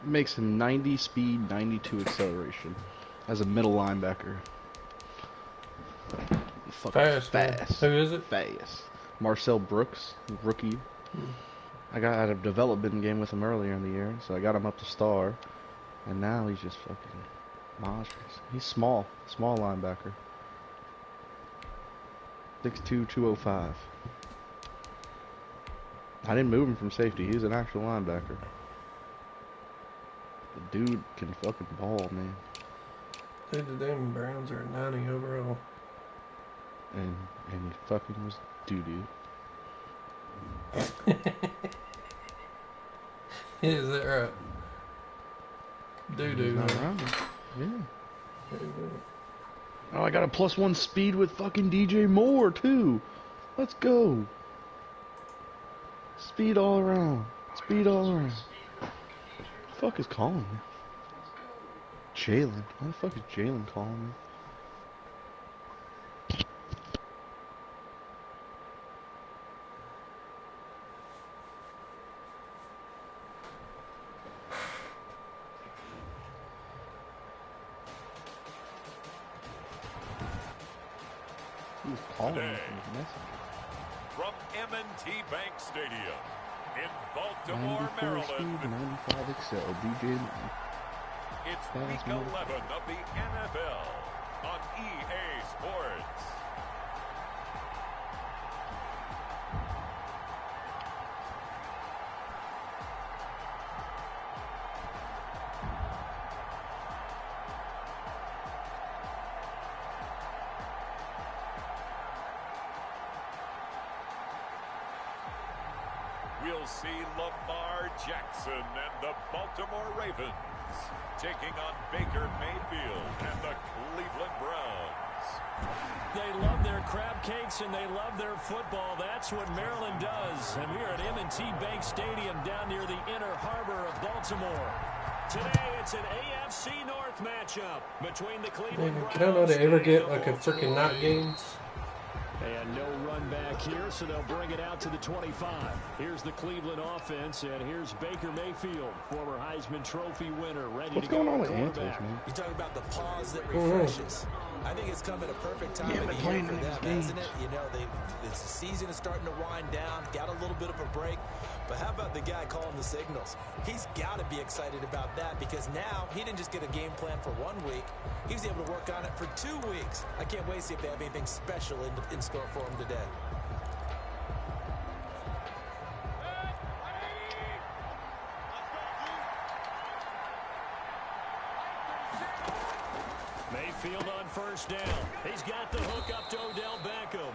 makes him 90 speed, 92 acceleration as a middle linebacker. Fast. Who is it? Fast. Marcel Brooks, rookie. I got out of development game with him earlier in the year, so I got him up to star, and now he's just fucking monstrous. He's small linebacker. 6'2", 205. I didn't move him from safety. He's an actual linebacker. The dude can fucking ball, man. Dude, the damn Browns are 90 overall. And he fucking was doo-doo. Is that right? Doo-doo. Not right. Yeah. Oh, I got a +1 speed with fucking DJ Moore, too. Let's go. Speed all around. Speed all around. What the fuck is calling me? Jalen. Why the fuck is Jalen calling me? Who's calling me from his message? From M&T Bank Stadium in Baltimore, 94 Maryland. speed, 95 excel, DJ. It's week 11 of the NFL on EA Sports. We'll see Lamar Jackson and the Baltimore Ravens taking on Baker Mayfield and the Cleveland Browns. They love their crab cakes and they love their football. That's what Maryland does. And we're at M&T Bank Stadium down near the inner harbor of Baltimore. Today it's an AFC North matchup between the Cleveland Browns. I don't know they ever get like a freaking night games. And no run back here, so they'll bring it out to the 25. Here's the Cleveland offense, and here's Baker Mayfield, former Heisman Trophy winner, ready to go. What's going on with Anthos, man? You talk about the pause that refreshes. I think it's come at a perfect time of the year for them, hasn't it? You know, the season is starting to wind down, got a little bit of a break. But how about the guy calling the signals? He's got to be excited about that because now he didn't just get a game plan for 1 week. He was able to work on it for 2 weeks. I can't wait to see if they have anything special in store for him today. Mayfield on first down. He's got the hook up to Odell Beckham.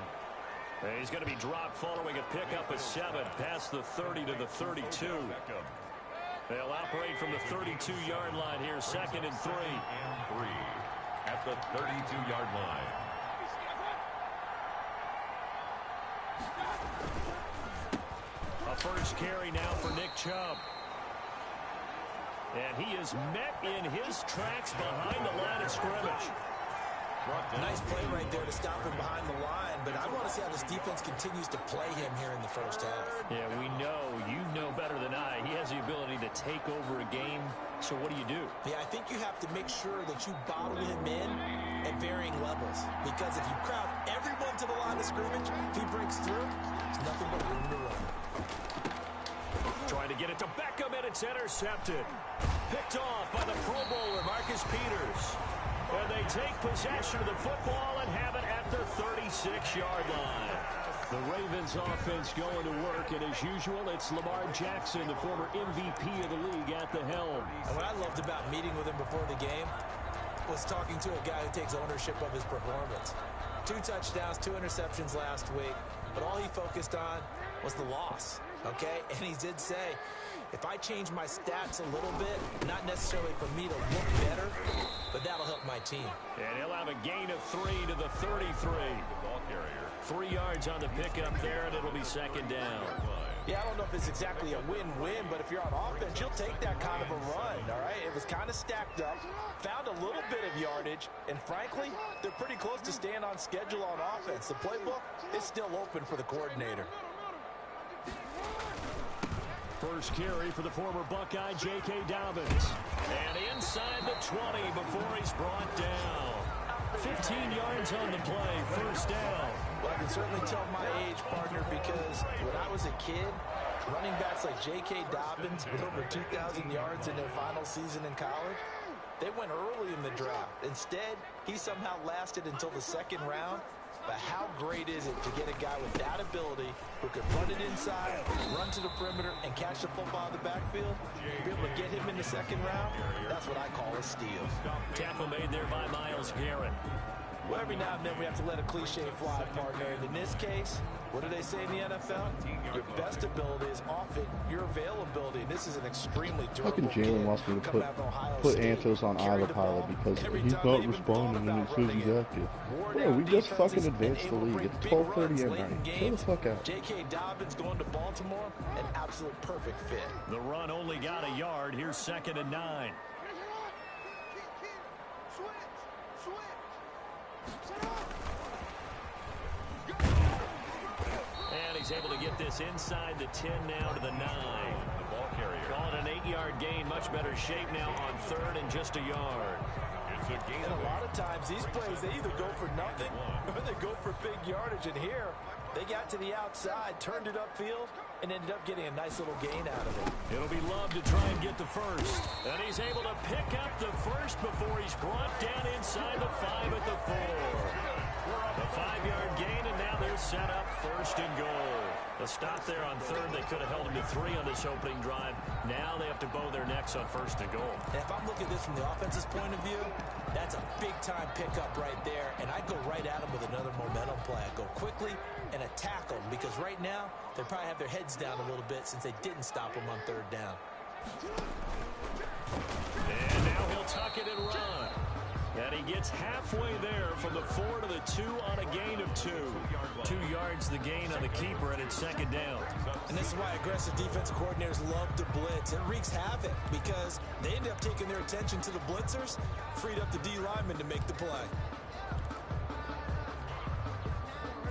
And he's going to be dropped following a pickup of 7 past the 30 to the 32. They'll operate from the 32-yard line here, 2nd and 3. At the 32-yard line. A first carry now for Nick Chubb. And he is met in his tracks behind the line of scrimmage. Nice play right there to stop him behind the line, but I want to see how this defense continues to play him here in the first half. Yeah, we know. You know better than I. He has the ability to take over a game. So what do you do? Yeah, I think you have to make sure that you bottle him in at varying levels. Because if you crowd everyone to the line of scrimmage, if he breaks through, it's nothing but room to run. Trying to get it to Beckham, and it's intercepted. Picked off by the Pro Bowler, Marcus Peters. And they take possession of the football and have it at their 36-yard line. The Ravens offense going to work, and as usual, it's Lamar Jackson, the former MVP of the league, at the helm. And what I loved about meeting with him before the game was talking to a guy who takes ownership of his performance. 2 touchdowns, 2 interceptions last week, but all he focused on was the loss, okay? And he did say, if I change my stats a little bit, not necessarily for me to look better, but that'll help my team. And he'll have a gain of 3 to the 33. Ball carrier. 3 yards on the pickup there, and it'll be 2nd down. Yeah, I don't know if it's exactly a win-win, but if you're on offense, you'll take that kind of a run, all right? It was kind of stacked up, found a little bit of yardage, and frankly, they're pretty close to staying on schedule on offense. The playbook is still open for the coordinator. First carry for the former Buckeye, J.K. Dobbins. And inside the 20 before he's brought down. 15 yards on the play, first down. Well, I can certainly tell my age, partner, because when I was a kid, running backs like J.K. Dobbins with over 2,000 yards in their final season in college, they went early in the draft. Instead, he somehow lasted until the second round. But how great is it to get a guy with that ability who can run it inside, run to the perimeter, and catch the football in the backfield? To be able to get him in the second round, that's what I call a steal. Tackle made there by Myles Garrett. Well, every now and then we have to let a cliche fly, partner. And in this case, what do they say in the NFL? Your best ability is often your availability. And this is an extremely durable Fucking Jalen wants me to put Antos on autopilot because he's not responding and it says he's active. Bro, we just fucking advanced the league. It's 12:30 at night. Chill the fuck out. J.K. Dobbins going to Baltimore, an absolute perfect fit. The run only got a yard. Here's 2nd and 9. And he's able to get this inside the 10 now to the 9. The ball carrier. Calling an 8-yard gain. Much better shape now on 3rd and just a yard. It's a gain. And a lot of times these plays, they either go for nothing or they go for big yardage. And here, they got to the outside, turned it upfield, and ended up getting a nice little gain out of it. It'll be Love to try and get the first. And he's able to pick up the first before he's brought down inside the 5 at the 4. A 5-yard gain, and now they're set up 1st and goal. A stop there on 3rd. They could have held him to 3 on this opening drive. Now they have to bow their necks on 1st and goal. And if I'm looking at this from the offense's point of view, that's a big-time pickup right there. And I'd go right at him with another momentum play. I'd go quickly and attack them because right now they probably have their heads down a little bit since they didn't stop him on 3rd down. And now he'll tuck it and run. And he gets halfway there from the 4 to the 2 on a gain of 2. 2 yards the gain on the keeper, and it's 2nd down. And this is why aggressive defensive coordinators love to blitz. It wreaks havoc because they end up taking their attention to the blitzers, freed up the D lineman to make the play.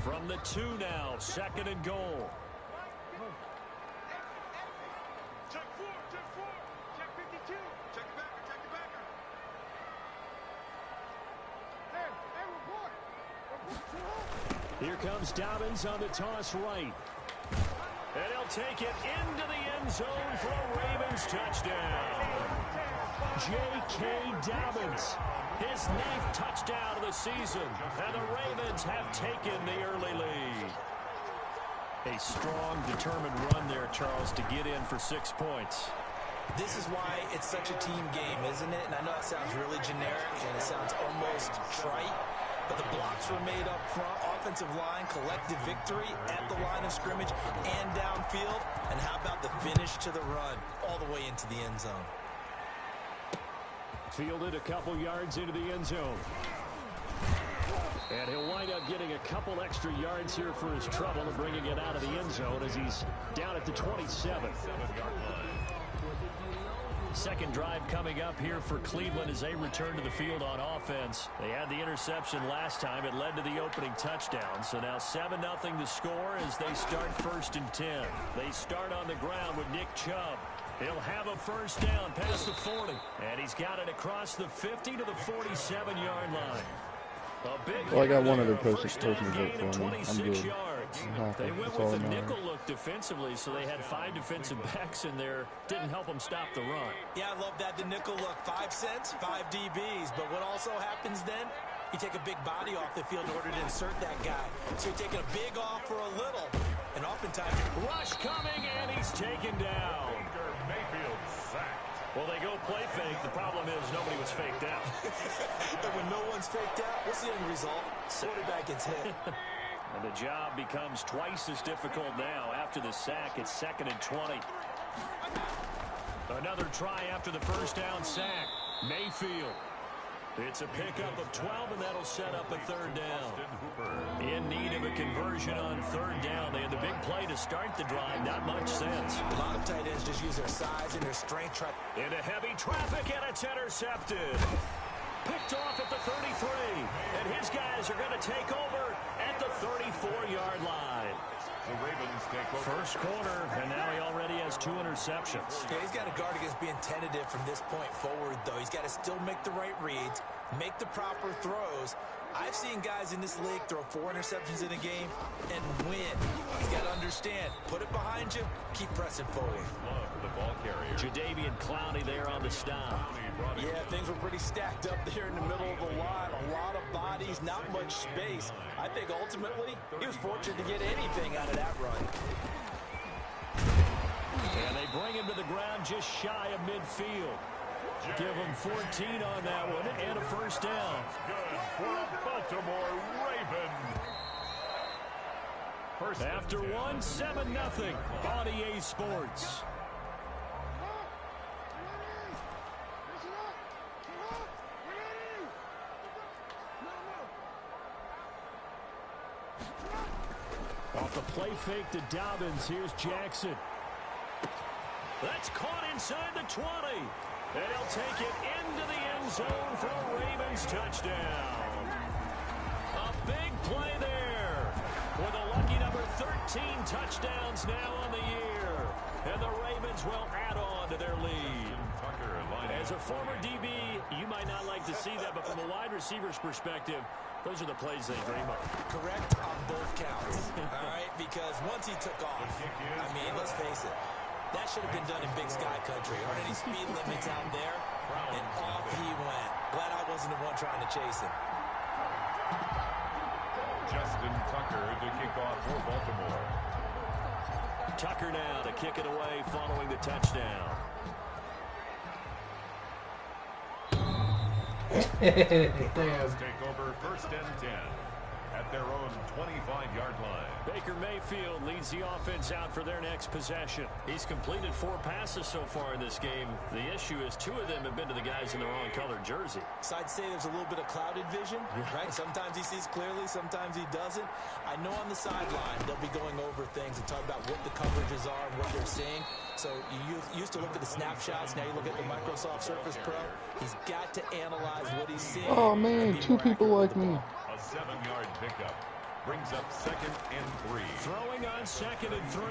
From the 2 now, 2nd and goal. Check 4, check 52, check it backer, check it backer. Hey, report. Here comes Dobbins on the toss right. And he'll take it into the end zone for a Ravens touchdown. J.K. Dobbins, his 9th touchdown of the season, and the Ravens have taken the early lead. A strong, determined run there, Charles, to get in for 6 points. This is why it's such a team game, isn't it? And I know it sounds really generic and it sounds almost trite, but the blocks were made up front, offensive line, collective victory at the line of scrimmage and downfield. And how about the finish to the run all the way into the end zone? Fielded a couple yards into the end zone. And he'll wind up getting a couple extra yards here for his trouble and bringing it out of the end zone as he's down at the 27. Second drive coming up here for Cleveland as they return to the field on offense. They had the interception last time. It led to the opening touchdown. So now 7-0 the score as they start 1st and 10. They start on the ground with Nick Chubb. He'll have a first down past the 40. And he's got it across the 50 to the 47-yard line. Well, I got one other person to vote for me. I'm good. They went with a nickel look defensively, so they had 5 defensive backs in there. Didn't help them stop the run. Yeah, I love that, the nickel look. 5 cents, 5 DBs. But what also happens then, you take a big body off the field in order to insert that guy. So you're taking a big off for a little. And oftentimes, rush coming, and he's taken down. Baker Mayfield sacked. Well, they go play fake. The problem is nobody was faked out. And when no one's faked out, what's the end result? Quarterback gets hit. And the job becomes twice as difficult now. After the sack, it's 2nd and 20. Another try after the first down sack. Mayfield. It's a pickup of 12, and that'll set up a 3rd down. In need of a conversion on 3rd down. They had the big play to start the drive. Not much sense. A lot of tight ends just use their size and their strength. Into heavy traffic, and it's intercepted. Picked off at the 33. And his guys are going to take over at the 34-yard line. The Ravens take over. First quarter, and now he already has 2 interceptions. Yeah, he's got to guard against being tentative from this point forward, though. He's got to still make the right reads, make the proper throws. I've seen guys in this league throw 4 interceptions in a game and win. He's got to understand, put it behind you, keep pressing forward. Love the ball carrier. Jadeveon Clowney there on the stop. Yeah, things were pretty stacked up there in the middle of the line. A lot of bodies, not much space. I think ultimately he was fortunate to get anything out of that run. And they bring him to the ground just shy of midfield. Give him 14 on that one and a first down. Good for a Baltimore Raven. First After 1, 7-0 on EA Sports. Off the play fake to Dobbins. Here's Jackson. That's caught inside the 20. And he'll take it into the end zone for a Ravens touchdown. A big play there with a lucky number 13 touchdowns now on the year. And the Ravens will add on to their lead. As a former DB, you might not like to see that, but from a wide receiver's perspective, those are the plays they dream of. Correct on both counts, all right? Because once he took off, I mean, let's face it, that should have been done in Big Sky Country. Aren't any speed limits out there? And off he went. Glad I wasn't the one trying to chase him. Justin Tucker to kick off for Baltimore. Tucker now to kick it away following the touchdown. Damn. Take over 1st and 10 at their own 25-yard line. Baker Mayfield leads the offense out for their next possession. He's completed 4 passes so far in this game. The issue is 2 of them have been to the guys in the wrong colored jersey. So I'd say there's a little bit of clouded vision, right? Sometimes he sees clearly, sometimes he doesn't. I know on the sideline they'll be going over things and talk about what the coverages are and what they're seeing. So you used to look at the snapshots, now you look at the Microsoft Surface Pro. He's got to analyze what he's seeing. Oh man, 2 people like me. A 7-yard pickup brings up 2nd and 3. Throwing on 2nd and 3.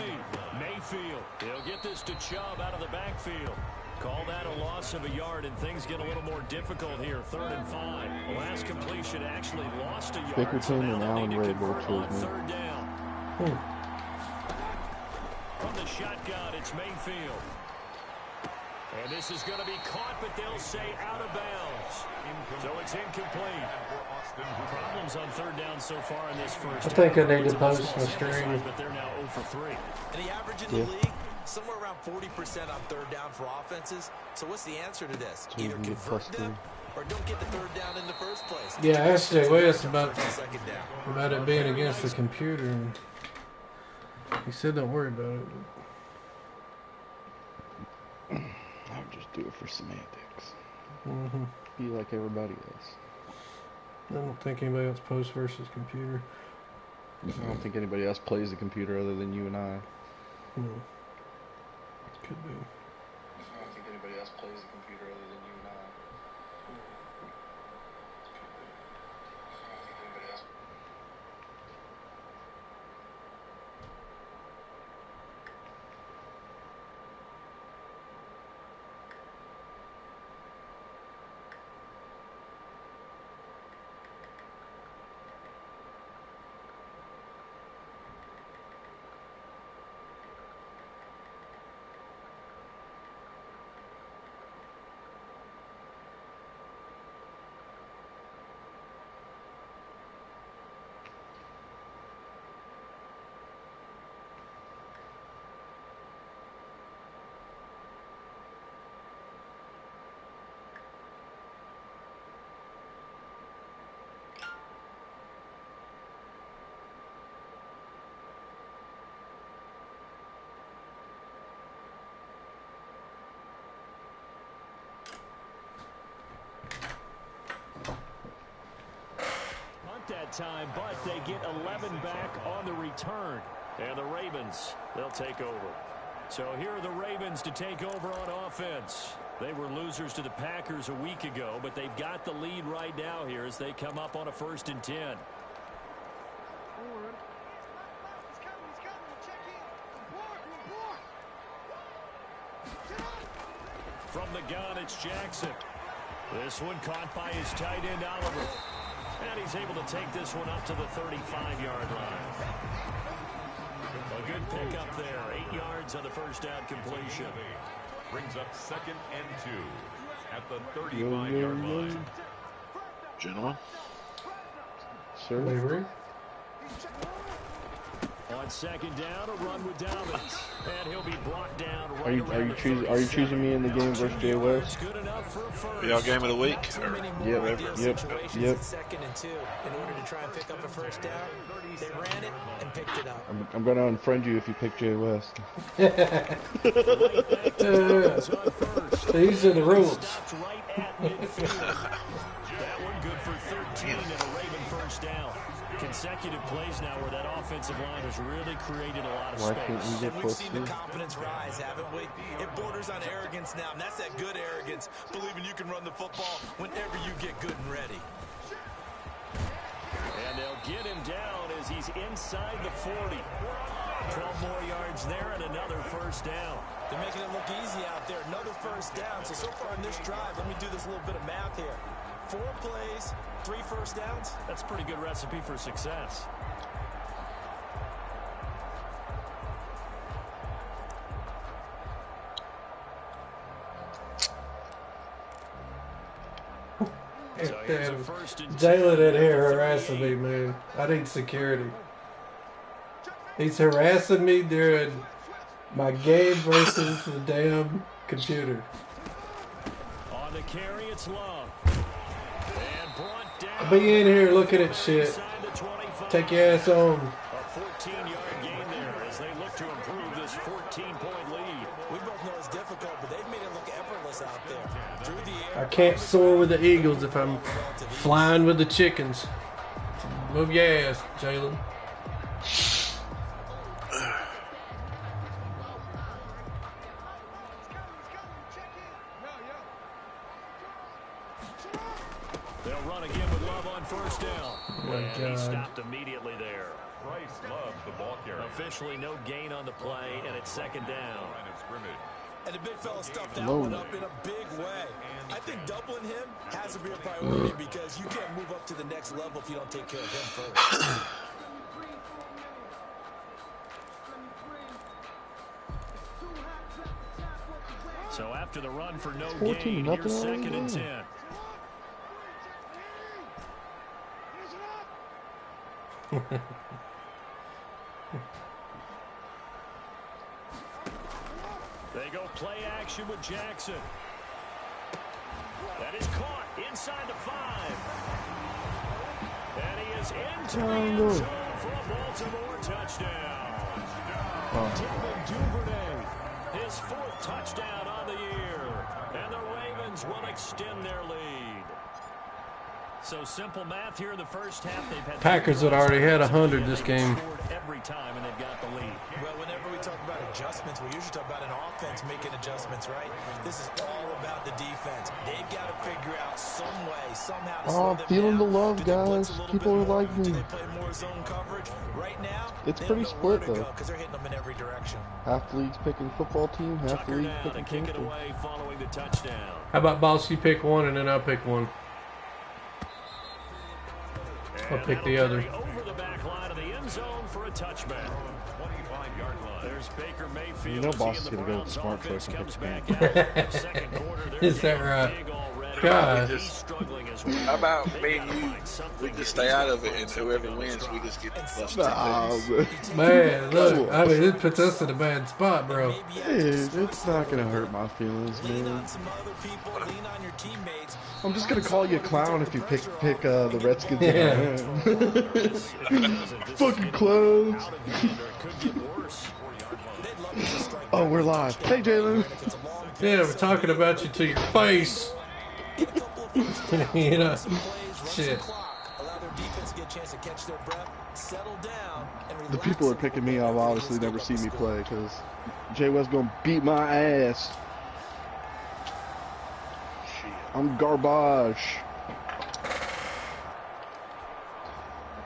Mayfield. He'll get this to Chubb out of the backfield. Call that a loss of a yard, and things get a little more difficult here. 3rd and 5. The last completion actually lost a yard. Bickerton and Allen Ray both chose me. 3rd down. From the shotgun, it's Mayfield. And this is going to be caught, but they'll say out of bounds. So it's incomplete. Problems on 3rd down so far in this first. I think I need to post my screen. But they're now 0 for 3. And the average in the league, somewhere around 40% on 3rd down for offenses. So what's the answer to this? Either convert them or don't get the 3rd down in the first place. Yeah, I asked Jay West about down. it being against the computer, and he said don't worry about it. I would just do it for semantics. Mm-hmm. Be like everybody else. I don't think anybody else posts versus computer. I don't think anybody else plays the computer other than you and I. Could be. I don't think anybody else plays the computer other than you and I. That time, but they get 11 back on the return. And the Ravens, they'll take over. So here are the Ravens to take over on offense. They were losers to the Packers a week ago, but they've got the lead right now here as they come up on a 1st and 10. He's coming, he's coming. From the gun, it's Jackson. This one caught by his tight end, Oliver. And he's able to take this one up to the 35-yard line. A good pickup there. 8 yards on the first down completion. Brings up 2nd and 2 at the 35-yard line. Gentlemen. Sir? Lavery. On 2nd down, a run with Dobbins. And he'll be brought down right Are you choosing me in the game versus Jay West? Y'all game of the week? Yep. Second and 2 in order to try and pick up a first down. They ran it and picked it up. I'm gonna unfriend you if you pick Jay West. These are the rules. Right at midfield. That one good for 13 and a Raven first down. Consecutive plays now where that offensive line has really created a lot of Why space. can't we get And we've close seen to the this? confidence rise, haven't we? It borders on arrogance now, and that's that good arrogance, believing you can run the football whenever you get good and ready. And they'll get him down as he's inside the 40. 12 more yards there and another first down. They're making it look easy out there. Another first down. So far in this drive, let me do this little bit of math here. 4 plays, 3 first downs. That's a pretty good recipe for success. So here's a first and 10. Jalen in here harassing me, man. I need security. He's harassing me during my game versus the damn computer. On the carry, it's Love. And brought down. I'll be in here looking at shit. Inside the 25. Take your ass on. A 14-yard gain there as they look to improve this 14-point lead. We both know it's difficult, but they've made it look effortless out there. Through the air. I can't soar with the Eagles if I'm flying with the chickens. Move your ass, Jalen. They'll run again with Love on first down. Oh my And he God. stopped immediately there. Bryce Love, the ball carrier. Officially no gain on the play, and it's 2nd down. Line of scrimmage. And the big fella stuffed that one up in a big way. I think doubling him has to be a priority because you can't move up to the next level if you don't take care of him first. So after the run for no 14 gain, nothing here's already 2nd and done. 10. They go play action with Jackson. That is caught inside the 5. And he is into the end zone for a Baltimore touchdown. Devin Duvernay, his 4th touchdown on the year. And the Ravens will extend their lead. So simple math here in the first half. They've had Packers had already had 100 this game. scored every time, and they've got the lead. Well, whenever we talk about adjustments, we usually talk about an offense making adjustments, right? This is all about the defense. They've got to figure out some way, somehow to slow I'm them feeling down. the love, Do they blitz guys. a little People bit are more? liking Do me. they play more zone coverage? Right now, It's they pretty don't know where split, to though. go because they're hitting them in every direction. Half the league's picking football team, half the Tucker league's now to picking kick it Kingston. away following the touchdown. How about boss? You pick one and then I'll pick one. I'll And pick the that'll other. carry over the back line of the end zone for a touchback. 25-yard line. There's Baker Mayfield. You know as he Boss and is the gonna go with Browns the smart offense choice and comes pick back out. Second quarter, they're Is that down right? big already. God. He's struggling as well. How about They've me gotta and you? find something We here. just stay He's out gotta of it, find and something whoever on wins, this we drive. just get the plus Nah, 10. but Man, look, I mean, it puts us in a bad spot, bro. dude, it's not gonna hurt my feelings, Lean man. on some other people, lean on your teammates. I'm just gonna call you a clown if you pick the Redskins. Yeah. Fucking clowns. Out of hand, or it could get worse. They'd love to just strike Oh, back we're with a live. touchdown. Hey, Jalen. If it's a long Yeah, pass, we're talking about you to your face. get a couple of first downs, You know, run some plays, run shit. some clock, allow their defense to get a chance to catch their breath, settle down, and relax. The people are picking me. I've obviously never seen me play because Jay West gonna beat my ass. I'm garbage.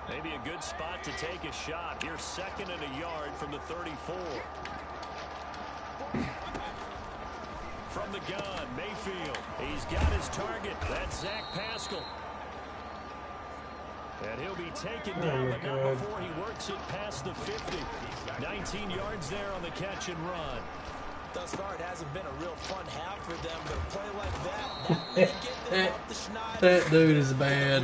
Maybe a good spot to take a shot. Here's 2nd and a yard from the 34. From the gun, Mayfield. He's got his target. That's Zach Pascal. And he'll be taken down, but not before he works it past the 50. 19 yards there on the catch and run. Thus far, it hasn't been a real fun half for them, but a play like that may get them off the schneid. That dude is bad.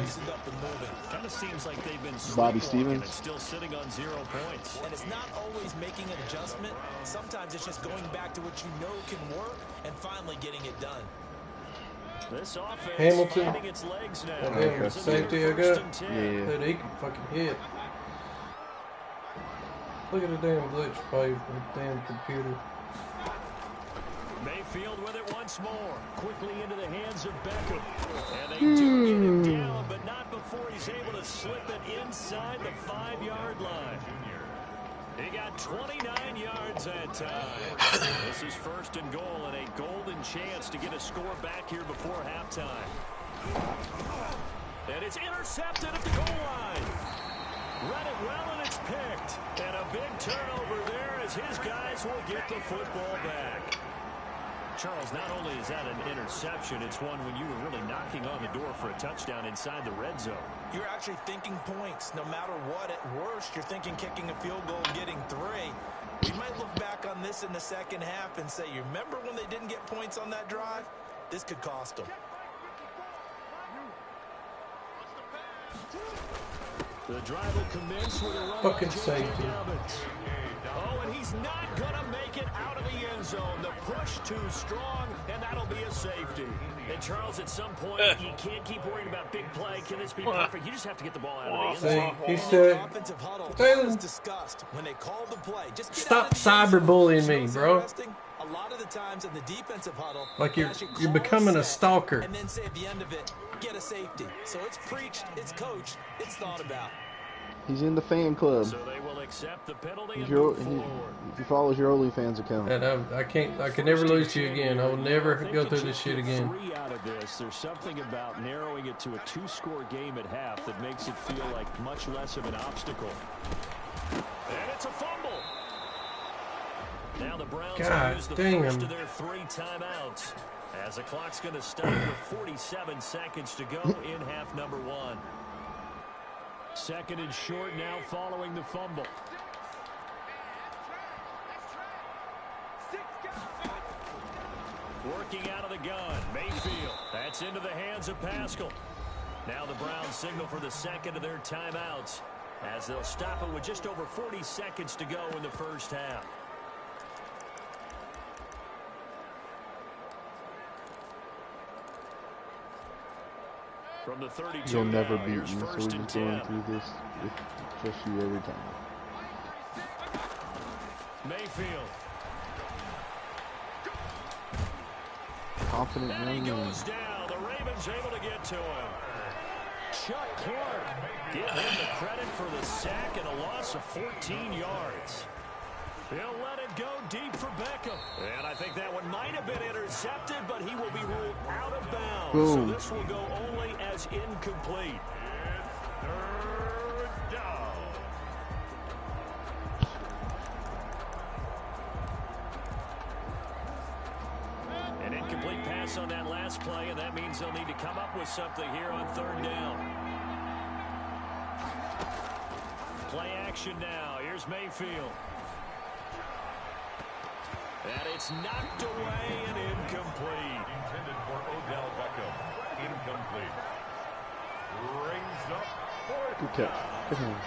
Kind of seems like they've been Bobby sleepwalking Stevens. and still sitting on 0 points. And it's not always making an adjustment. Sometimes it's just going back to what you know can work and finally getting it done. This offense Hamilton. finding its legs now. Damn, It's a safety I first got. and 10. Yeah. Dude, he can fucking hit. Look at the damn glitch play with the damn computer. Mayfield with it once more. Quickly into the hands of Beckham. And they do get him down, but not before he's able to slip it inside the 5-yard line. He got 29 yards that time. This is first and goal and a golden chance to get a score back here before halftime. And it's intercepted at the goal line. Read it well and it's picked. And a big turnover there as his guys will get the football back. Charles, not only is that an interception, it's one when you were really knocking on the door for a touchdown inside the red zone. You're actually thinking points. No matter what, at worst, you're thinking kicking a field goal and getting 3. We might look back on this in the second half and say, you remember when they didn't get points on that drive? This could cost them. The drive will commence with a run Fucking by safety. Oh, and he's not going to make it out of the end zone. The push too strong, and that'll be a safety. And Charles, at some point, you can't keep worrying about big play. Can this be perfect? You just have to get the ball out of the end zone. See, he said, Offensive huddle Taylor, was discussed when they called the play. Just get stop out of the end zone. cyberbullying me, Shows bro. interesting. A lot of the times in the defensive huddle, Like they you're actually you're call becoming a set stalker. and then say at the end of it, get a safety. So it's preached, it's coached, it's thought about. He's in the fan club. So they will accept the penalty and He's your, move forward. he follows your OnlyFans account. And I can never lose to you again. I will never I think go that through you this shit get again. 3 out of this. There's something about narrowing it to a 2-score game at half that makes it feel like much less of an obstacle. And it's a fumble. Now the Browns God use the damn. first of their 3 timeouts. As the clock's going to stop with 47 seconds to go in half number 1. Second and short now following the fumble. Working out of the gun, Mayfield. That's into the hands of Pascal. Now the Browns signal for the second of their timeouts as they'll stop it with just over 40 seconds to go in the first half. From the 32 You'll never now, beat me, here's so we're first and just going 10. through this with just you every time. Mayfield. Confident And he young man. goes down. The Ravens able to get to him. Chuck Clark. Give him the credit for the sack and a loss of 14 yards. He'll let it go deep for Beckham. And I think that one might have been intercepted, but he will be ruled out of bounds. Boom. So this will go only as incomplete. It's third down. An incomplete pass on that last play, and that means they'll need to come up with something here on third down. Play action now. Here's Mayfield. And it's knocked away and incomplete. Intended for Odell Beckham. Incomplete. Brings up fourth. Good catch. Good hands.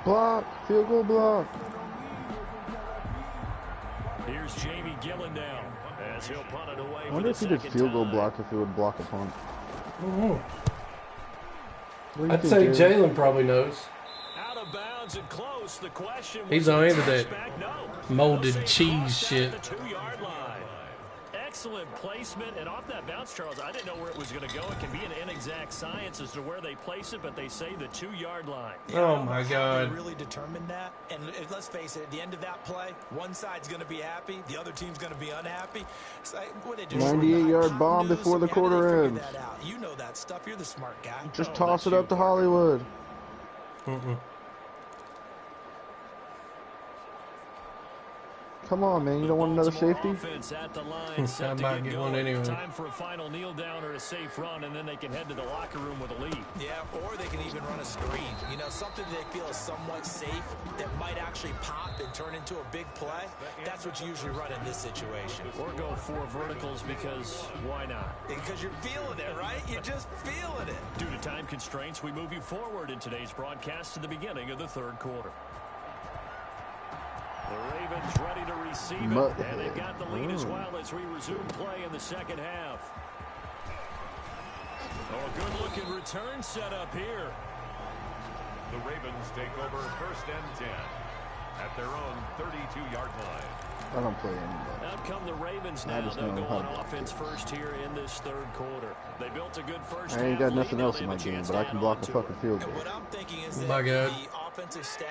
Block. Field goal block. Here's Jamie Gillen now as he'll punt it away I for wonder the if he did second field goal time. block if he would block a punt. What do you I'd think, say Jalen? Jalen probably knows. Out of bounds and close. The question was He's on into that touchback? No. molded They'll say cheese crossed shit. at the 2-yard line. Excellent placement, and off that bounce, Charles, I didn't know where it was going to go. It can be an inexact science as to where they place it, but they say the 2-yard line. Oh my They God. really determined that. And let's face it, at the end of that play, one side's going to be happy, the other team's going to be unhappy. It's like, what they do? 98-yard bomb Hypotenuse, before the how do they quarter figure ends. that out? You know that stuff. You're the smart guy. Just Oh, toss that's it up you, to Parker. Hollywood. Come on, man. You don't want another Baltimore safety? offense at the line, set to might get get one going. anyway. Time for a final kneel down or a safe run, and then they can head to the locker room with a lead. Yeah, or they can even run a screen. You know, something they feel is somewhat safe that might actually pop and turn into a big play. That's what you usually run in this situation. Or go 4 verticals because why not? Because you're feeling it, right? You're just feeling it. Due to time constraints, we move you forward in today's broadcast to the beginning of the third quarter. The Ravens ready to receive it, and they've got the lead as well as we resume play in the second half. Oh, a good-looking return set up here. The Ravens take over 1st and 10 at their own 32-yard line. I don't play anybody. Out come the Ravens now. They'll go on offense first here in this third quarter. They built a good first half. I ain't got nothing else in my game, but I can block a fucking field goal. And what I'm thinking is that My God. the offensive staff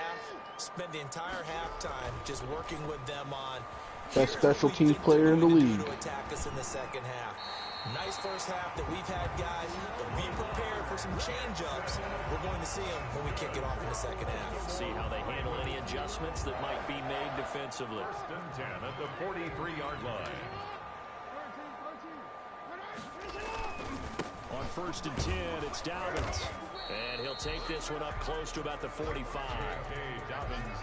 spent the entire halftime just working with them on Best special teams player in the league. to attack us in the second half. Nice first half that we've had, guys, but be prepared for some change-ups. We're going to see them when we kick it off in the second half. See how they handle any adjustments that might be made defensively. 1st and 10 at the 43-yard line. On 1st and 10, it's Dobbins. And he'll take this one up close to about the 45.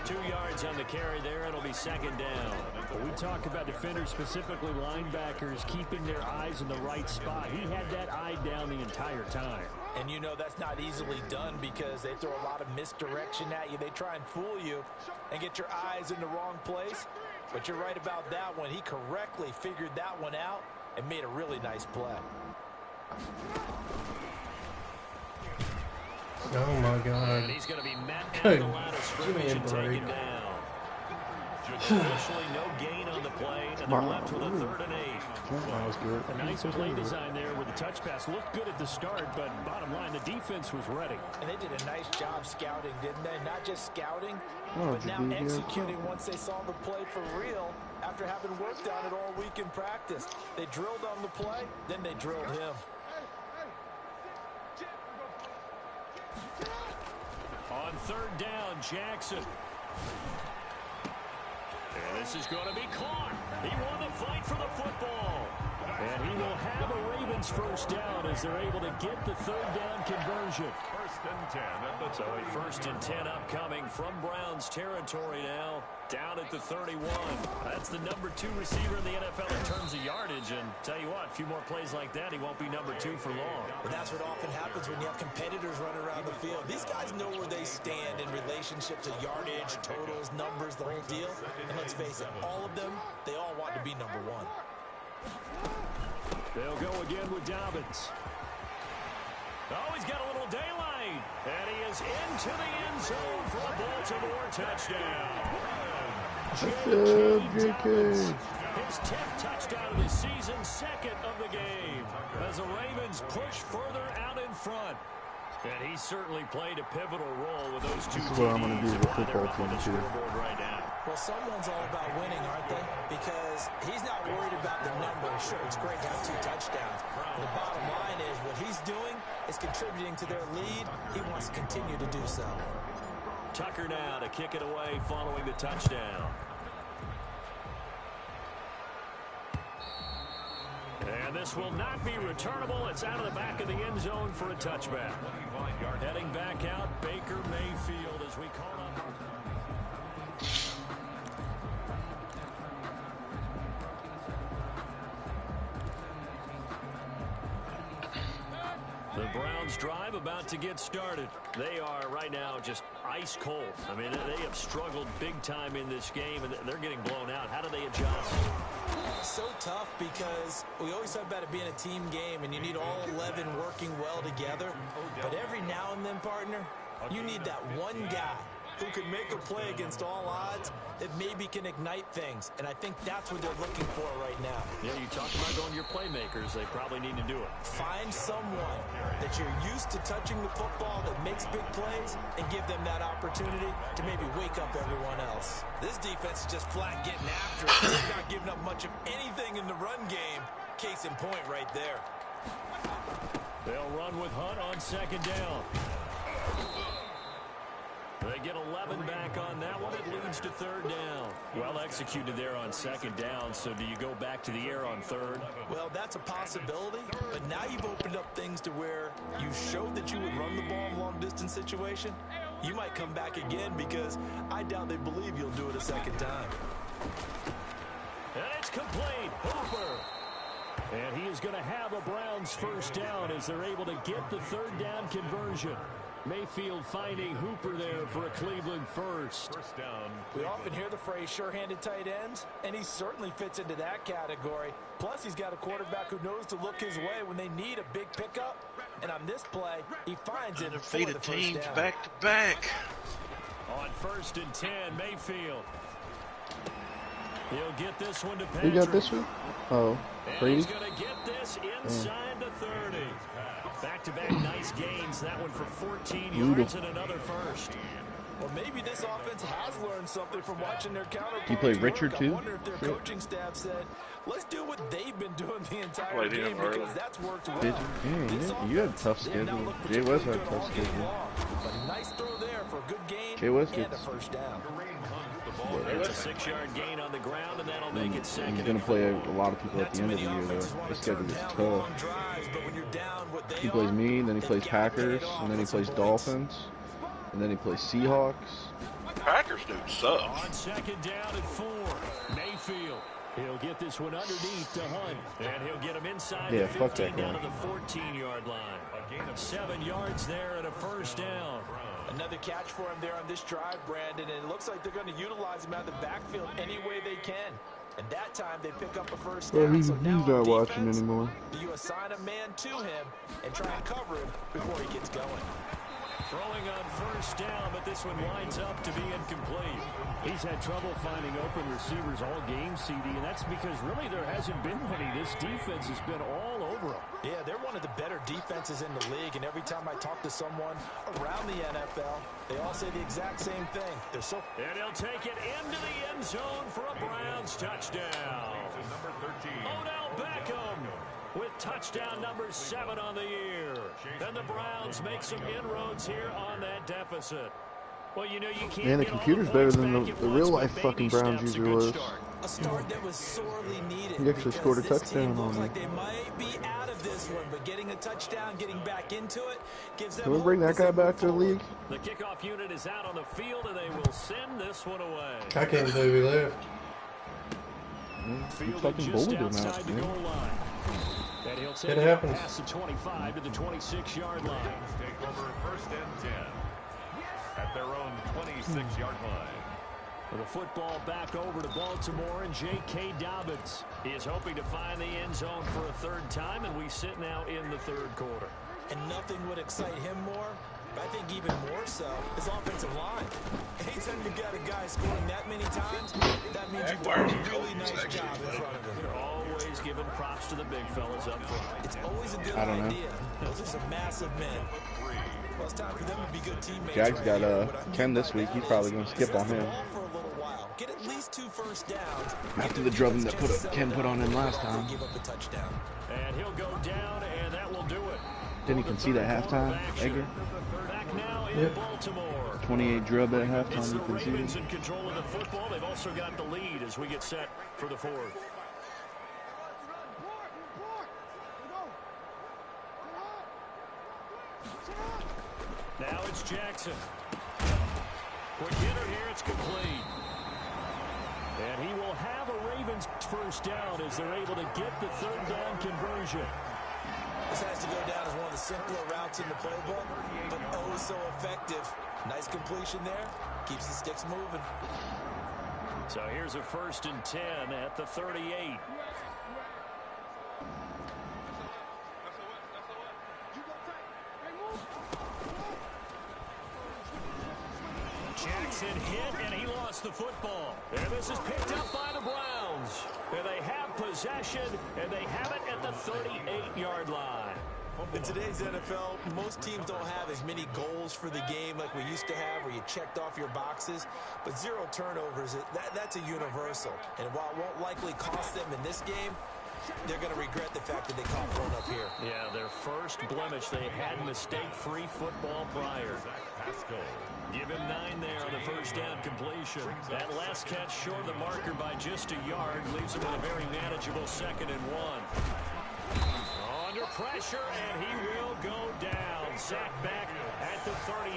2 yards on the carry there. It'll be second down. But we talk about defenders, specifically linebackers, keeping their eyes in the right spot. He had that eye down the entire time. And you know that's not easily done because they throw a lot of misdirection at you. They try and fool you and get your eyes in the wrong place. But you're right about that one. He correctly figured that one out and made a really nice play. Oh my God. And he's going to be met at the line of scrimmage and taken down. Officially no gain on the play, and they're left with a 3rd and 8. That was good. A nice play design there with the touch pass. Looked good at the start, but bottom line, the defense was ready. And they did a nice job scouting, didn't they? Not just scouting, but now executing once they saw the play for real after having worked on it all week in practice. They drilled on the play, then they drilled him. On 3rd down, Jackson. And this is going to be caught. He won the fight for the football. And he will have a Ravens first down as they're able to get the 3rd down conversion. 1st and 10 at the So a 1st and 10 upcoming from Browns territory now, down at the 31. That's the number 2 receiver in the NFL in terms of yardage. And tell you what, a few more plays like that, he won't be number 2 for long. But that's what often happens when you have competitors running around the field. These guys know where they stand in relationship to yardage, totals, numbers, the whole deal. And let's face it, all of them, they all want to be number 1. They'll go again with Dobbins. Oh, he's got a little daylight. And he is into the end zone for a Baltimore touchdown. JK. His 10th touchdown of the season, 2nd of the game. As the Ravens push further out in front. And he certainly played a pivotal role with those 2 This is what I'm going to do with the TDs. football They're up on team, the too. scoreboard right now. Well, someone's all about winning, aren't they? Because he's not worried about the numbers. Sure, it's great to have 2 touchdowns. But the bottom line is what he's doing is contributing to their lead. He wants to continue to do so. Tucker now to kick it away following the touchdown. And this will not be returnable. It's out of the back of the end zone for a touchback. Heading back out, Baker Mayfield as we call up. The Browns drive about to get started. They are right now just ice cold. I mean, they have struggled big time in this game, and they're getting blown out. How do they adjust? So tough because we always talk about it being a team game, and you need all 11 working well together. But every now and then, partner, you need that one guy who can make a play against all odds that maybe can ignite things. And I think that's what they're looking for right now. Yeah, you talk about going to your playmakers. They probably need to do it. Find someone that you're used to touching the football that makes big plays and give them that opportunity to maybe wake up everyone else. This defense is just flat getting after it. They're not giving up much of anything in the run game. Case in point right there. They'll run with Hunt on 2nd down. They get 11 back on that one. It leads to third down. Well executed there on second down. So do you go back to the air on third? Well, that's a possibility, but now you've opened up things to where you showed that you would run the ball in a long-distance situation. You might come back again because I doubt they believe you'll do it a second time. And it's complete. Hooper. And he is going to have a Browns first down as they're able to get the third down conversion. Mayfield finding Hooper there for a Cleveland first. First down. We often hear the phrase sure-handed tight ends, and he certainly fits into that category. Plus, he's got a quarterback who knows to look his way when they need a big pickup. And on this play, he finds it for the Undefeated first teams down. back to back. On 1st and 10, Mayfield. He'll get this one to Who Patrick. got this one? Oh, And Brady? he's going to get this inside the 30. Back-to-back nice gains. That one for 14 yards and another first. Well, maybe this offense has learned something from watching their counterparts. You play Richard, work. too? I wonder if their coaching staff said, let's do what they've been doing the entire Played him game early. because that's worked well. Did you? Yeah, you had a tough schedule. Jay West had a tough schedule. But a nice throw there for a good gain Jay West and a gets- first down. It's a 6-yard gain on the ground, and that'll make it second. He's going to play a lot of people at the end of the year, though. His schedule gets tough. He plays me, then he plays Packers, and then he plays Dolphins, and then he plays Seahawks. Packers dude sucks. On second down and 4, Mayfield. He'll get this one underneath to Hunt, and he'll get him inside Yeah, the fuck 15 that down guy. to the 14-yard line. 7 yards there and a first down. Another catch for him there on this drive, Brandon, and it looks like they're going to utilize him out of the backfield any way they can. And that time they pick up a first down. Well, he's So now not on watching defense, anymore. do you assign a man to him and try and cover him before he gets going? Throwing on first down, but this one winds up to be incomplete. He's had trouble finding open receivers all game, CD, and that's because really there hasn't been many. This defense has been all over him. Yeah, they're one of the better defenses in the league, and every time I talk to someone around the NFL, they all say the exact same thing. They're so... And he'll take it into the end zone for a Browns touchdown. Number 13. Odell Beckham with touchdown number 7 on the year. And the Browns make some inroads here on that deficit. Well, you know, you can't Man, the get all computer's better points than back the at real once, life but fucking baby Browns steps a usually good was. start. A start that was sorely needed. He actually scored a because this touchdown team looks on like me. they might be out of this one, but getting a touchdown, getting back into it, gives them Can we bring hope that as guy they back move to the forward. league? The kickoff unit is out on the field, and they will send this one away. I can't believe he left. You Fielded fucking just bullied him outside out, the man. goal line. And he'll take It it happens. past the 25 to the 26-yard line. Take over 1st and 10 at their own 26-yard line. The football back over to Baltimore, and J.K. Dobbins is hoping to find the end zone for a third time, and we sit now in the third quarter. And nothing would excite him more, but I think even more so, his offensive line. Anytime you've got a guy scoring that many times, that means you've done a really nice job in front of him. They're always giving props to the big fellas up front. It's always a good I don't know. idea. Those are some massive men. Well, it's time for them to be good teammates. Jags right got here. What I mean 10 this by week. that He's is, probably going to skip on possess the him. ball for a little while. Get at least 2 first downs. After Give the their drubbing defense that a chance to Ken settle put on down him last before time. they give up a touchdown. And he'll go down, and that will do it. Didn't you concede at halftime, Edgar? Back now in Yep. Baltimore. 28 drub at It's halftime, the you conceded. Ravens in control of the football. They've also got the lead as we get set for the fourth. Now it's Jackson. Quick hitter here, it's complete. And he will have a Ravens first down as they're able to get the third down conversion. This has to go down as one of the simpler routes in the playbook, but oh so effective. Nice completion there. Keeps the sticks moving. So here's a 1st and 10 at the 38. Jackson hit, and he lost the football. And this is picked up by the Browns. And they have possession, and they have it at the 38-yard line. In today's NFL, most teams don't have as many goals for the game like we used to have where you checked off your boxes. But 0 turnovers, that's a universal. And while it won't likely cost them in this game, they're going to regret the fact that they caught thrown up here. Yeah, their first blemish. They had mistake-free football prior. Give him 9 there on the first down completion. That last catch short of the marker by just a yard leaves him with a very manageable 2nd and 1. Under pressure, and he will go down. Sacked back at the 38.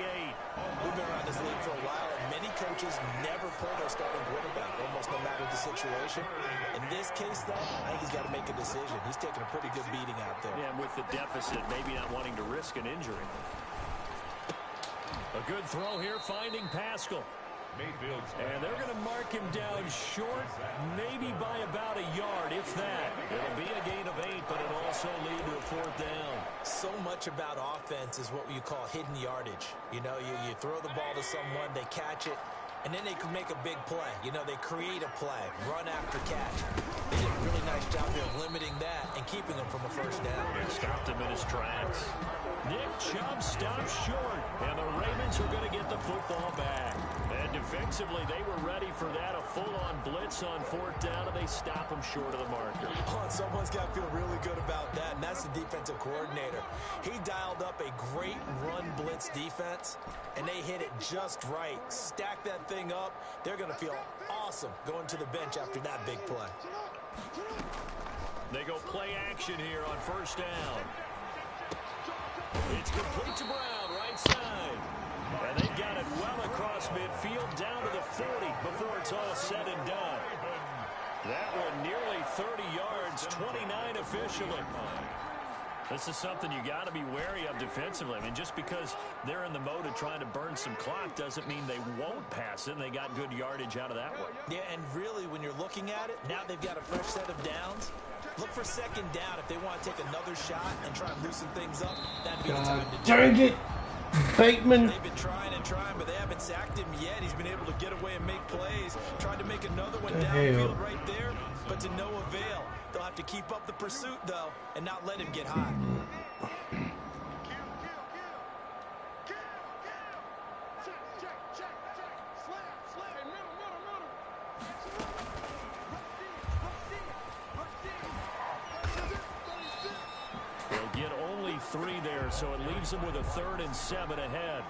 We've been around this league for a while, and many coaches never pull their starting quarterback, almost no matter the situation. In this case, though, I think he's got to make a decision. He's taking a pretty good beating out there. Yeah, with the deficit, maybe not wanting to risk an injury. A good throw here, finding Pascal. And they're going to mark him down short, maybe by about a yard, if that. It'll be a gain of 8, but it'll also lead to a 4th down. So much about offense is what you call hidden yardage. You know, you throw the ball to someone, they catch it, and then they can make a big play. You know, they create a play, run after catch. They did a really nice job there of limiting that and keeping him from a first down. They stopped him in his tracks. Nick Chubb stopped short, and the Ravens are going to get the football back. And defensively, they were ready for that, a full-on blitz on 4th down, and they stop him short of the marker. Oh, someone's got to feel really good about that, and that's the defensive coordinator. He dialed up a great run blitz defense, and they hit it just right. Stack that thing up. They're going to feel awesome going to the bench after that big play. They go play action here on 1st down. It's complete to Brown, right side. And they've got it well across midfield, down to the 40 before it's all said and done. That one nearly 30 yards, 29 officially. This is something you got to be wary of defensively. I mean, just because they're in the mode of trying to burn some clock doesn't mean they won't pass it, and they got good yardage out of that one. Yeah, and really, when you're looking at it, now they've got a fresh set of downs. Look for 2nd down if they want to take another shot and try and loosen things up. That'd be the time to do dang it, Bateman. They've been trying and trying, but they haven't sacked him yet. He's been able to get away and make plays. Tried to make another one downfield right there, but to no avail. They'll have to keep up the pursuit, though, and not let him get hot. They'll get only 3 there, so it leaves them with a 3rd and 7 ahead.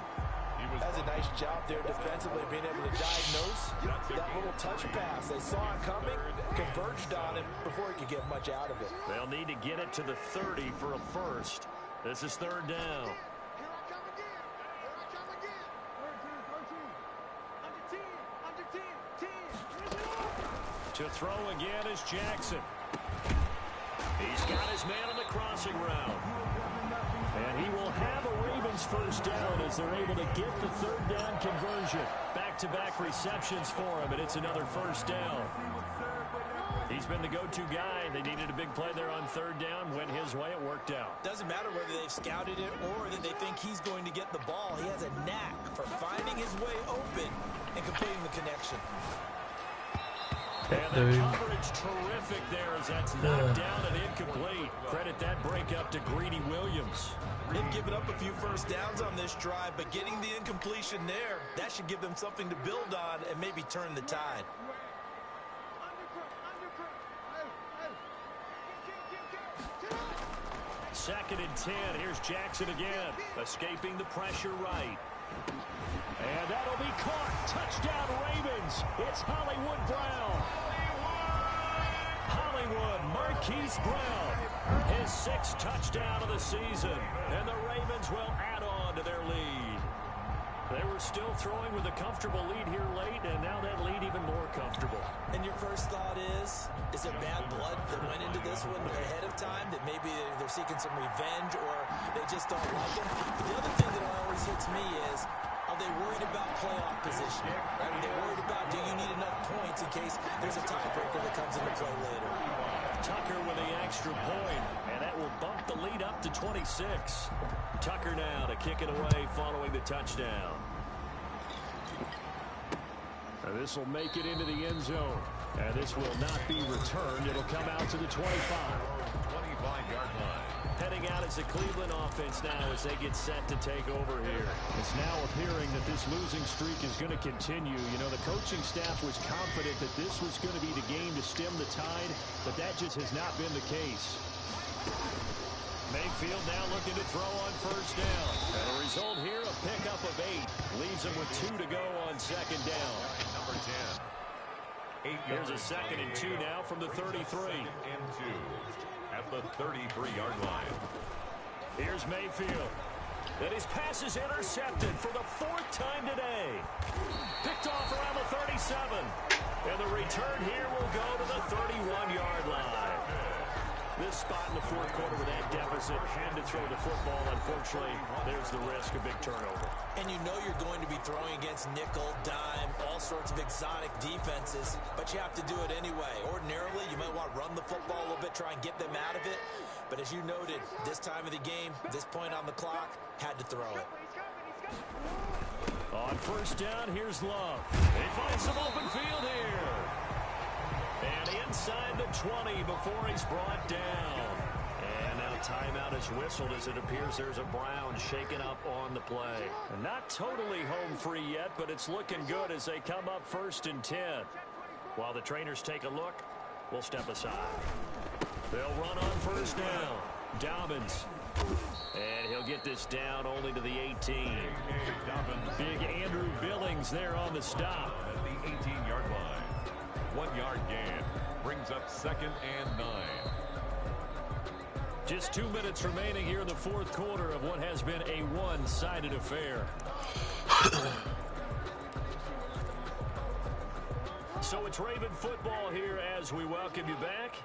That's a nice job there defensively, being able to diagnose that little touch pass. They saw it coming, converged on it before he could get much out of it. They'll need to get it to the 30 for a first. This is 3rd down. To throw again is Jackson. He's got his man on the crossing route. And he will have a Ravens first down as they're able to get the 3rd down conversion. Back-to-back receptions for him, and it's another first down. He's been the go-to guy. They needed a big play there on 3rd down. Went his way. It worked out. Doesn't matter whether they've scouted it or that they think he's going to get the ball. He has a knack for finding his way open and completing the connection. And the coverage terrific there as that's knocked down and incomplete. Credit that breakup to Greedy Williams. They've given up a few first downs on this drive, but getting the incompletion there, that should give them something to build on and maybe turn the tide. Second and 10. Here's Jackson again, escaping the pressure right. And that'll be caught. Touchdown Ravens. It's Hollywood Brown. Hollywood Marquise Brown. His 6th touchdown of the season. And the Ravens will add on to their lead. They were still throwing with a comfortable lead here late, and now that lead even more comfortable. And your first thought is there bad blood that went into this one ahead of time, that maybe they're seeking some revenge or they just don't like him? The other thing that always hits me is, are they worried about playoff position? Right? Are they worried about, do you need enough points in case there's a tiebreaker that comes into play later? Tucker with the extra point, and that will bump the lead up to 26. Tucker now to kick it away following the touchdown. And this will make it into the end zone. And this will not be returned. It'll come out to the 25. 25-yard line. heading out as the Cleveland offense now as they get set to take over here. It's now appearing that this losing streak is going to continue. You know, the coaching staff was confident that this was going to be the game to stem the tide, but that just has not been the case. Mayfield now looking to throw on first down. And the result here, a pickup of 8. Leaves them with 2 to go on second down. Number 10. Here's a 2nd and 2 now from the 33. 2nd and 2 at the 33-yard line. Here's Mayfield. And his pass is intercepted for the 4th time today. Picked off around the 37. And the return here will go to the 31-yard line. This spot in the 4th quarter with that deficit, had to throw the football. Unfortunately, there's the risk of big turnover. And you know you're going to be throwing against nickel, dime, all sorts of exotic defenses, but you have to do it anyway. Ordinarily, you might want to run the football a little bit, try and get them out of it. But as you noted, this time of the game, this point on the clock, had to throw it. On first down, here's Love. He finds some open field here. And inside the 20 before he's brought down. And now timeout is whistled as it appears there's a Brown shaken up on the play. Not totally home free yet, but it's looking good as they come up 1st and 10. While the trainers take a look, we'll step aside. They'll run on first down. Dobbins. And he'll get this down only to the 18. Big Andrew Billings there on the stop. At the 18-yard line. 1-yard gain. Brings up 2nd and 9. Just 2 minutes remaining here in the 4th quarter of what has been a one-sided affair. So it's Raven football here as we welcome you back.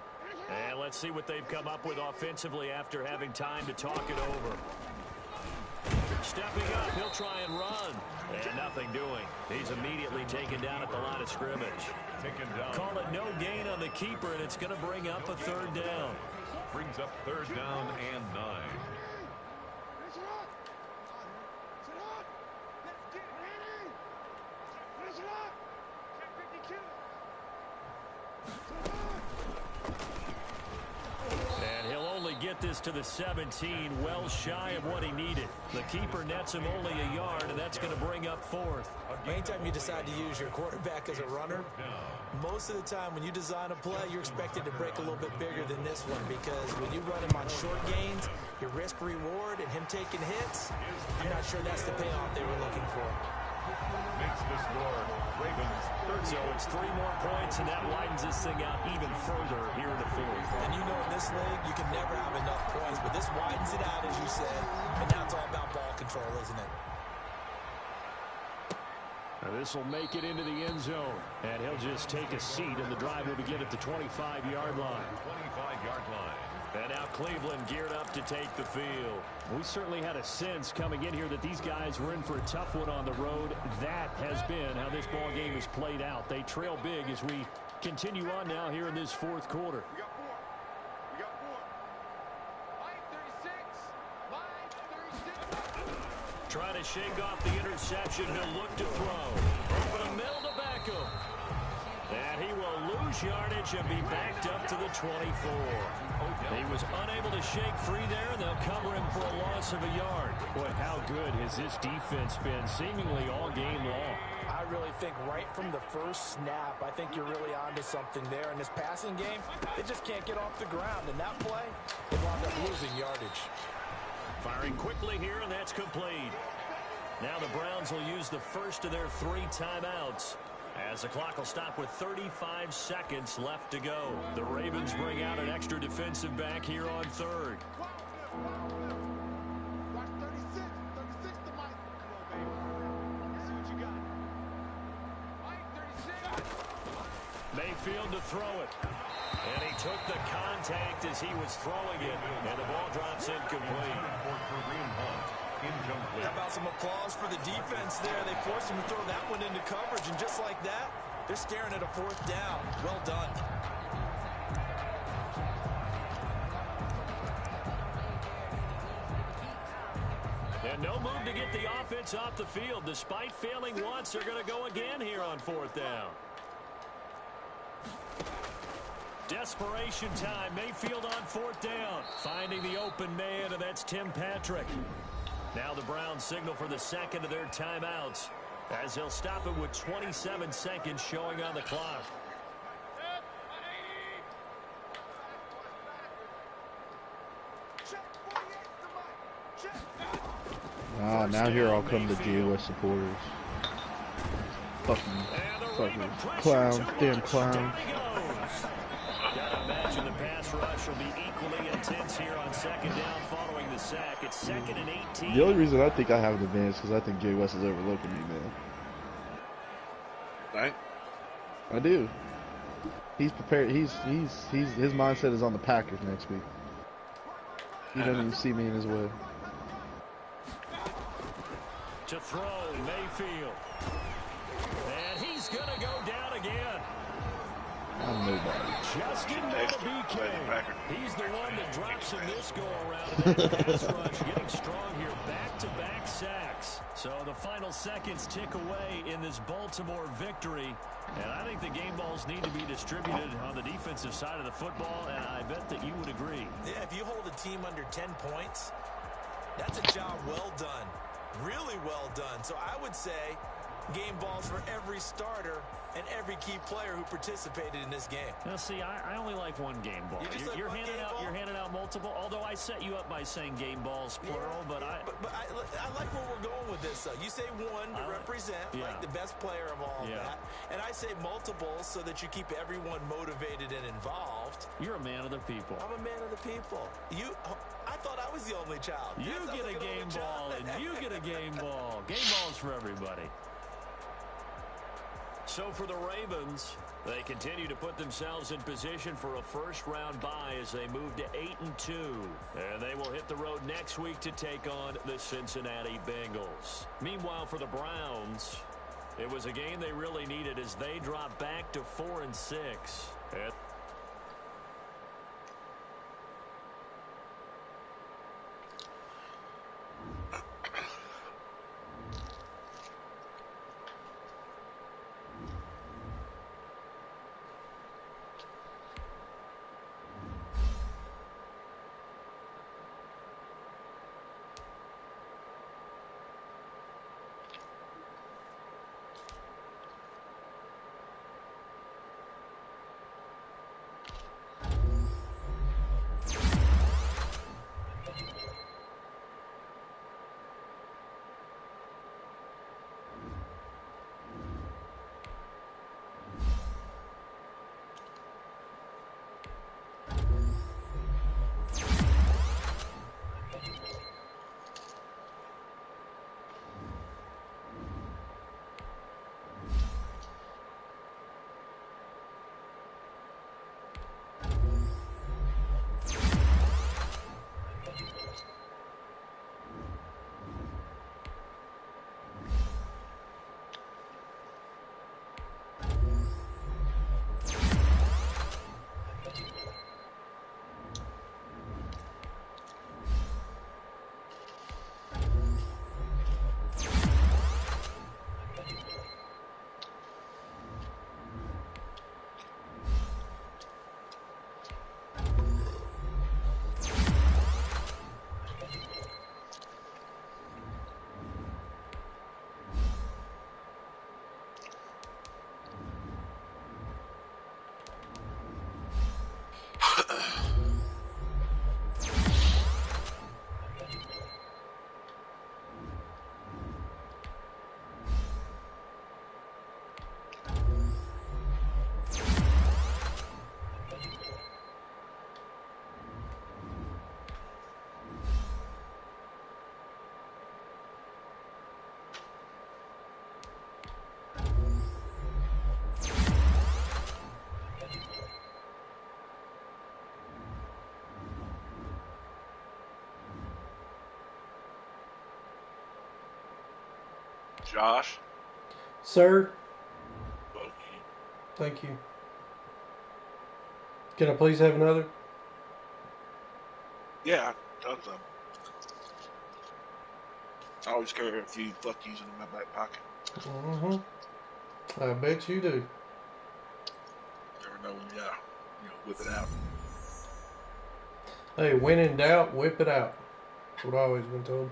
And let's see what they've come up with offensively after having time to talk it over. Stepping up, he'll try and run. And nothing doing. He's immediately taken down at the line of scrimmage. Taken down. Call it no gain on the keeper, and it's going to bring up a 3rd down. Brings up 3rd down and 9. And he'll only get this to the 17, well shy of what he needed. The keeper nets him only a yard, and that's going to bring up 4th. Anytime you decide to use your quarterback as a runner, most of the time when you design a play, you're expected to break a little bit bigger than this one, because when you run him on short gains, your risk reward and him taking hits, I'm not sure that's the payoff they were looking for. Makes the score. Ravens 30. So it's 3 more points, and that widens this thing out even further here in the 4th. And you know in this league, you can never have enough points, but this widens it out, as you said, and now it's all about ball control, isn't it? This will make it into the end zone, and he'll just take a seat, and the drive will begin at the 25-yard line. 25-yard line. And now Cleveland geared up to take the field. We certainly had a sense coming in here that these guys were in for a tough one on the road. That has been how this ball game has played out. They trail big as we continue on now here in this 4th quarter. We got 4. We got 4. Line 36. Line 36. Trying to shake off the interception. He'll look to throw. Over the middle to Beckham. And he will lose yardage and be backed up to the 24. He was unable to shake free there, and they'll cover him for a loss of a yard. Boy, how good has this defense been seemingly all game long? I really think right from the first snap, I think you're really onto something there. In this passing game, they just can't get off the ground. In that play, they wound up losing yardage. Firing quickly here, and that's complete. Now the Browns will use the first of their 3 timeouts, as the clock will stop with 35 seconds left to go. The Ravens bring out an extra defensive back here on 3rd. Watch 36. 36 to Mike. Come on, baby. Let's see what you got. Mike, 36. Mayfield to throw it. And he took the contact as he was throwing it. And the ball drops incomplete. How about some applause for the defense there? They forced him to throw that one into coverage, and just like that, they're staring at a 4th down. Well done. And no move to get the offense off the field. Despite failing once, they're going to go again here on 4th down. Desperation time. Mayfield on 4th down. Finding the open man, and that's Tim Patrick. Now the Browns signal for the second of their timeouts, as they'll stop it with 27 seconds showing on the clock. Ah, now here all come the GOS supporters. Fucking clowns, damn clowns. Gotta imagine the pass rush will be equally intense here on 2nd down following the sack. It's 2nd and 18. The only reason I think I have an advantage is because I think JOS is overlooking me, man. Right? I do. He's prepared. His mindset is on the Packers next week. He doesn't even see me in his way. To throw, Mayfield. And he's going to go down again. I'm nobody. Justin Matabike. He's the one that drops in this go-around. And that pass rush getting strong here. Back-to-back sacks. So the final seconds tick away in this Baltimore victory. And I think the game balls need to be distributed on the defensive side of the football, and I bet that you would agree. Yeah, if you hold a team under 10 points, that's a job well done. Really well done. So I would say game balls for every starter and every key player who participated in this game. Now, see, I only like one game ball. You're handing out multiple. Although I set you up by saying game balls plural, but I like where we're going with this. You say one to represent like the best player of all that, and I say multiples so that you keep everyone motivated and involved. You're a man of the people. I'm a man of the people. I thought I was the only child. You get a game ball, and you get a game ball. Game balls for everybody. So for the Ravens, they continue to put themselves in position for a first-round bye as they move to 8-2. And they will hit the road next week to take on the Cincinnati Bengals. Meanwhile, for the Browns, it was a game they really needed as they drop back to 4-6. Josh? Sir? Thank you. Can I please have another? Yeah, done some. I always carry a few fuck yous in my back pocket. Mm-hmm. I bet you do. Never know when you whip it out. Hey, when in doubt, whip it out. That's what I've always been told.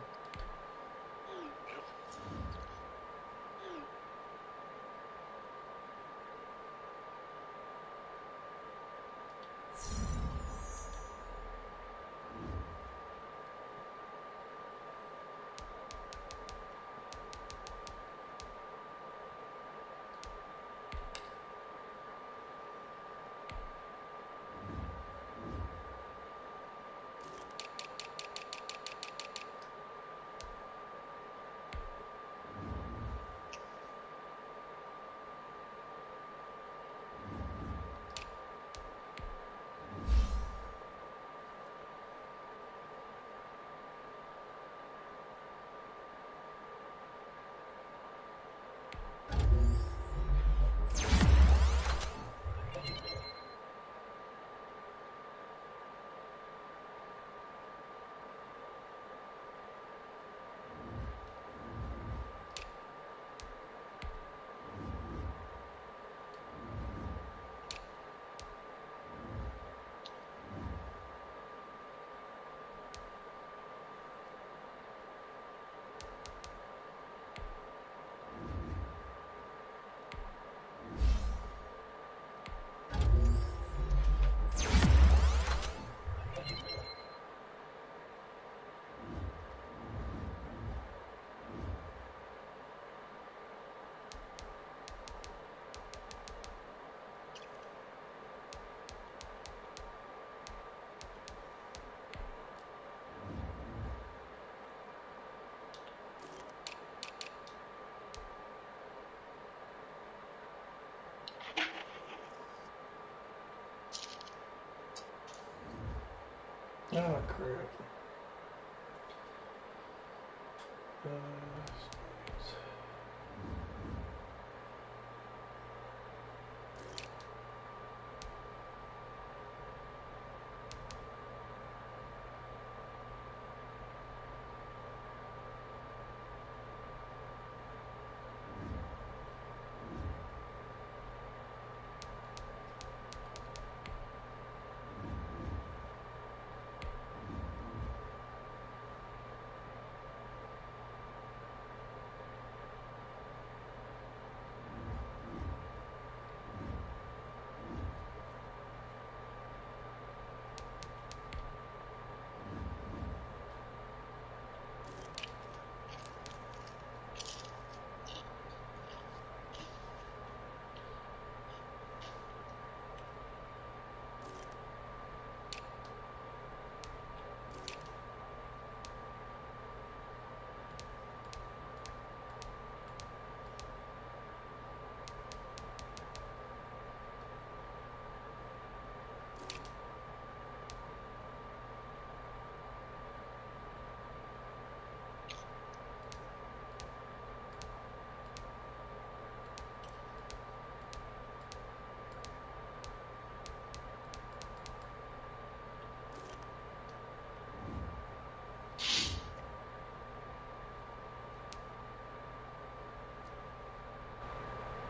Oh, crap.